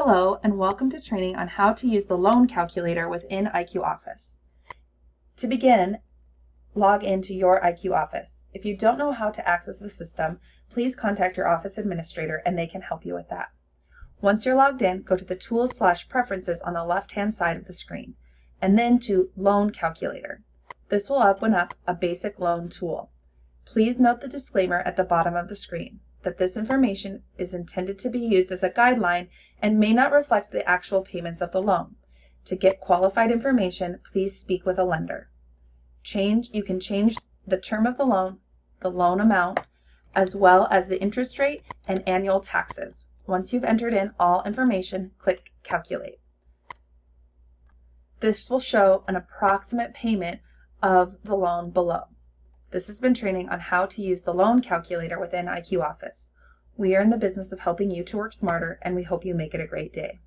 Hello, and welcome to training on how to use the loan calculator within IQ Office. To begin, log into your IQ Office. If you don't know how to access the system, please contact your office administrator and they can help you with that. Once you're logged in, go to the Tools/Preferences on the left-hand side of the screen, and then to Loan Calculator. This will open up a basic loan tool. Please note the disclaimer at the bottom of the screen that this information is intended to be used as a guideline and may not reflect the actual payments of the loan. To get qualified information, please speak with a lender. You can change the term of the loan amount, as well as the interest rate and annual taxes. Once you've entered in all information, click Calculate. This will show an approximate payment of the loan below. This has been training on how to use the loan calculator within IQ Office. We are in the business of helping you to work smarter, and we hope you make it a great day.